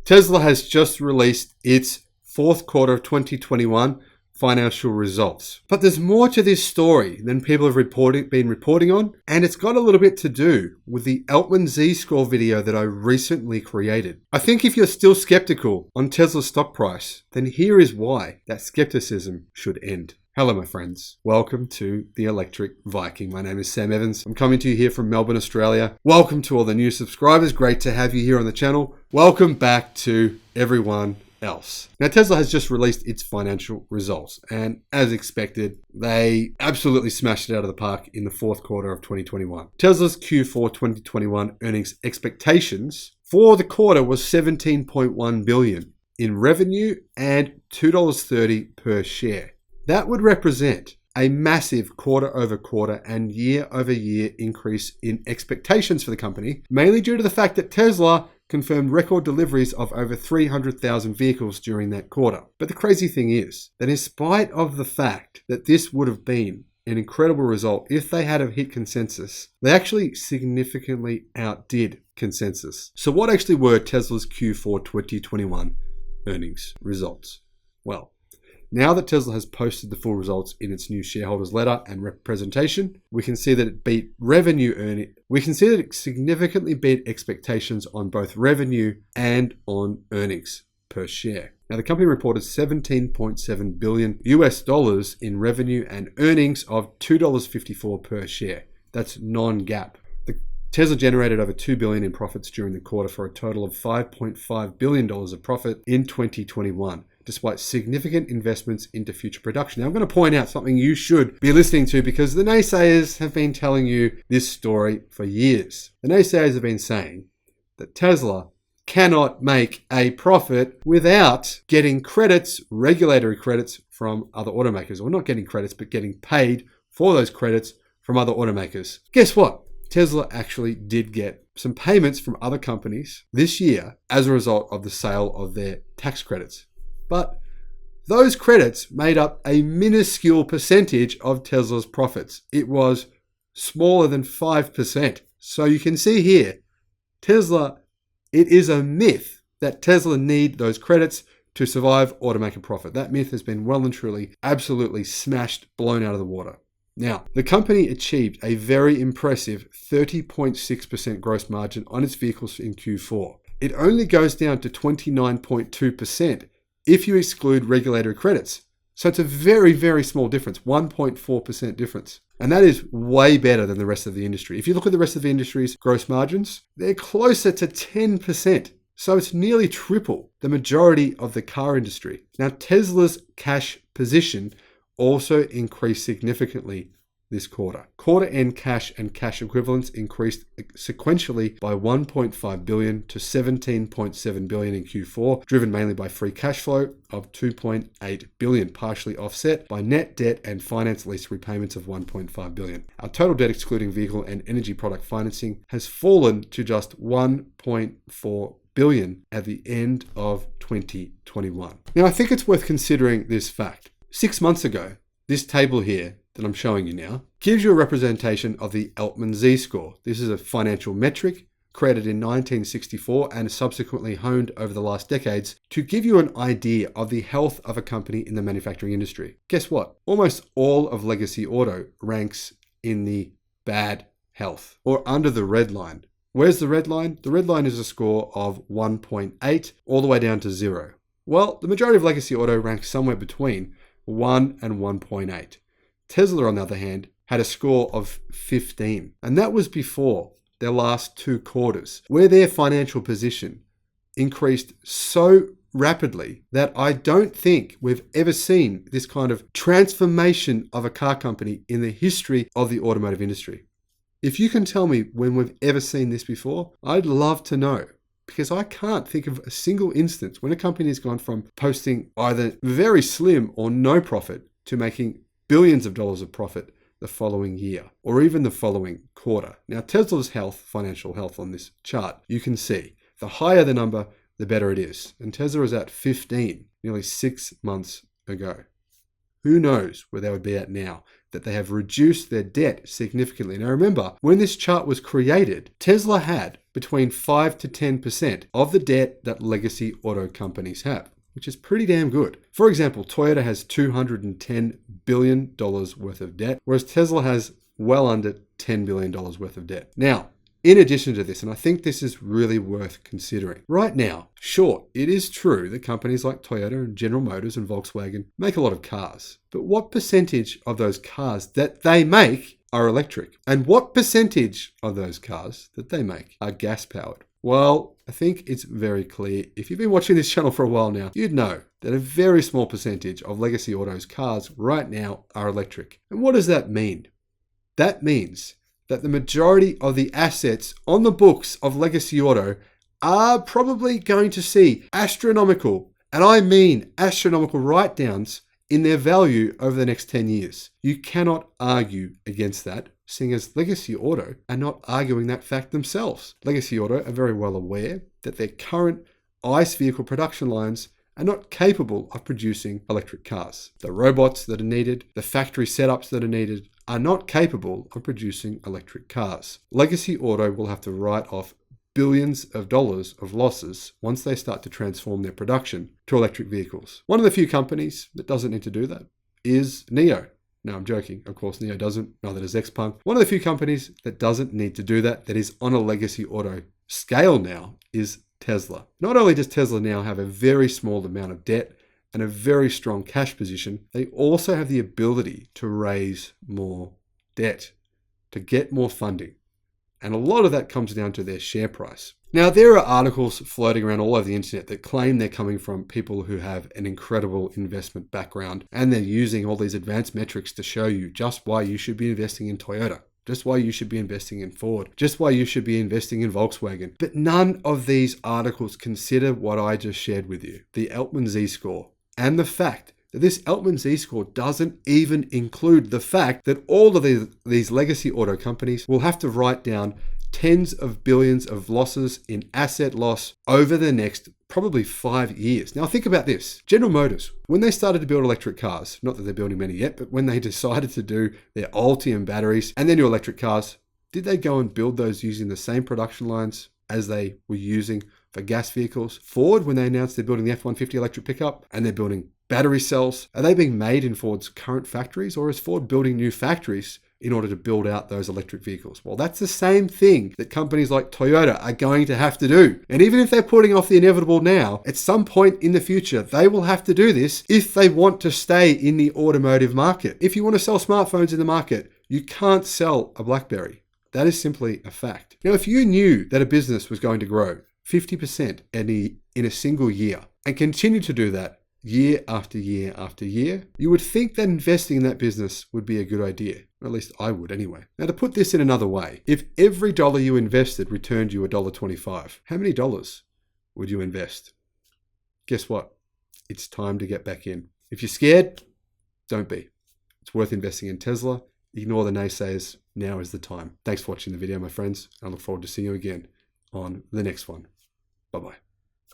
Tesla has just released its fourth quarter of 2021 financial results. But there's more to this story than people have been reporting on, and it's got a little bit to do with the Eltman Z score video that I recently created. I think if you're still skeptical on Tesla's stock price, then here is why that skepticism should end. Hello, my friends. Welcome to the Electric Viking. My name is Sam Evans. I'm coming to you here from Melbourne, Australia. Welcome to all the new subscribers. Great to have you here on the channel. Welcome back to everyone else. Now, Tesla has just released its financial results, and as expected, they absolutely smashed it out of the park in the fourth quarter of 2021. Tesla's Q4 2021 earnings expectations for the quarter was $17.1 billion in revenue and $2.30 per share. That would represent a massive quarter-over-quarter and year-over-year increase in expectations for the company, mainly due to the fact that Tesla confirmed record deliveries of over 300,000 vehicles during that quarter. But the crazy thing is that in spite of the fact that this would have been an incredible result if they had hit consensus, they actually significantly outdid consensus. So what actually were Tesla's Q4 2021 earnings results? Well, now that Tesla has posted the full results in its new shareholders letter and presentation, we can see that it beat revenue earning. We can see that it significantly beat expectations on both revenue and on earnings per share. Now, the company reported $17.7 billion in revenue and earnings of $2.54 per share. That's non-GAAP. Tesla generated over $2 billion in profits during the quarter for a total of $5.5 billion of profit in 2021. Despite significant investments into future production. Now, I'm going to point out something you should be listening to because the naysayers have been telling you this story for years. The naysayers have been saying that Tesla cannot make a profit without getting credits, regulatory credits from other automakers. Or not getting credits, but getting paid for those credits from other automakers. Guess what? Tesla actually did get some payments from other companies this year as a result of the sale of their tax credits. But those credits made up a minuscule percentage of Tesla's profits. It was smaller than 5%. So you can see here, Tesla, it is a myth that Tesla need those credits to survive or to make a profit. That myth has been well and truly absolutely smashed, blown out of the water. Now, the company achieved a very impressive 30.6% gross margin on its vehicles in Q4. It only goes down to 29.2% if you exclude regulatory credits. So it's a very, very small difference, 1.4% difference. And that is way better than the rest of the industry. If you look at the rest of the industry's gross margins, they're closer to 10%. So it's nearly triple the majority of the car industry. Now, Tesla's cash position also increased significantly this quarter. Quarter-end cash and cash equivalents increased sequentially by $1.5 billion to $17.7 billion in Q4, driven mainly by free cash flow of $2.8 billion, partially offset by net debt and finance lease repayments of $1.5 billion. Our total debt, excluding vehicle and energy product financing, has fallen to just $1.4 billion at the end of 2021. Now, I think it's worth considering this fact. 6 months ago, this table here that I'm showing you now gives you a representation of the Eltman Z score. This is a financial metric created in 1964 and subsequently honed over the last decades to give you an idea of the health of a company in the manufacturing industry. Guess what? Almost all of legacy auto ranks in the bad health or under the red line. Where's the red line? The red line is a score of 1.8 all the way down to 0. Well, the majority of legacy auto ranks somewhere between 1 and 1.8. Tesla, on the other hand, had a score of 15, and that was before their last 2 quarters, where their financial position increased so rapidly that I don't think we've ever seen this kind of transformation of a car company in the history of the automotive industry. If you can tell me when we've ever seen this before, I'd love to know. Because I can't think of a single instance when a company has gone from posting either very slim or no profit to making billions of dollars of profit the following year or even the following quarter. Now, Tesla's financial health on this chart, you can see the higher the number, the better it is. And Tesla is at 15, nearly 6 months ago. Who knows where they would be at now that they have reduced their debt significantly. Now remember, when this chart was created, Tesla had between 5 to 10% of the debt that legacy auto companies have, which is pretty damn good. For example, Toyota has $210 billion worth of debt, whereas Tesla has well under $10 billion worth of debt. Now, in addition to this, and I think this is really worth considering, right now, sure, it is true that companies like Toyota and General Motors and Volkswagen make a lot of cars, but what percentage of those cars that they make are electric? And what percentage of those cars that they make are gas powered? Well, I think it's very clear. If you've been watching this channel for a while now, you'd know that a very small percentage of Legacy Auto's cars right now are electric. And what does that mean? That means that the majority of the assets on the books of Legacy Auto are probably going to see astronomical, and I mean astronomical write-downs in their value over the next 10 years. You cannot argue against that, seeing as Legacy Auto are not arguing that fact themselves. Legacy Auto are very well aware that their current ICE vehicle production lines are not capable of producing electric cars. The robots that are needed, the factory setups that are needed, are not capable of producing electric cars. Legacy Auto will have to write off billions of dollars of losses once they start to transform their production to electric vehicles. One of the few companies that doesn't need to do that is NIO. No, I'm joking. Of course, NIO doesn't. Neither does Xpeng. One of the few companies that doesn't need to do that is on a Legacy Auto scale now, is Tesla. Not only does Tesla now have a very small amount of debt and a very strong cash position, they also have the ability to raise more debt, to get more funding. And a lot of that comes down to their share price. Now, there are articles floating around all over the internet that claim they're coming from people who have an incredible investment background, and they're using all these advanced metrics to show you just why you should be investing in Toyota, just why you should be investing in Ford, just why you should be investing in Volkswagen. But none of these articles consider what I just shared with you, the Eltman Z score, and the fact that this Eltman Z score doesn't even include the fact that all of these legacy auto companies will have to write down tens of billions of losses in asset loss over the next probably 5 years. Now think about this. General Motors, when they started to build electric cars, not that they're building many yet, but when they decided to do their Ultium batteries and their new electric cars, did they go and build those using the same production lines as they were using for gas vehicles? Ford, when they announced they're building the F-150 electric pickup and they're building battery cells, are they being made in Ford's current factories, or is Ford building new factories in order to build out those electric vehicles? Well, that's the same thing that companies like Toyota are going to have to do. And even if they're putting off the inevitable now, at some point in the future, they will have to do this if they want to stay in the automotive market. If you want to sell smartphones in the market, you can't sell a BlackBerry. That is simply a fact. Now, if you knew that a business was going to grow 50% in a single year and continue to do that year after year after year, you would think that investing in that business would be a good idea. Or at least I would anyway. Now, to put this in another way, if every dollar you invested returned you $1.25, how many dollars would you invest? Guess what? It's time to get back in. If you're scared, don't be. It's worth investing in Tesla. Ignore the naysayers. Now is the time. Thanks for watching the video, my friends. I look forward to seeing you again on the next one. Bye-bye.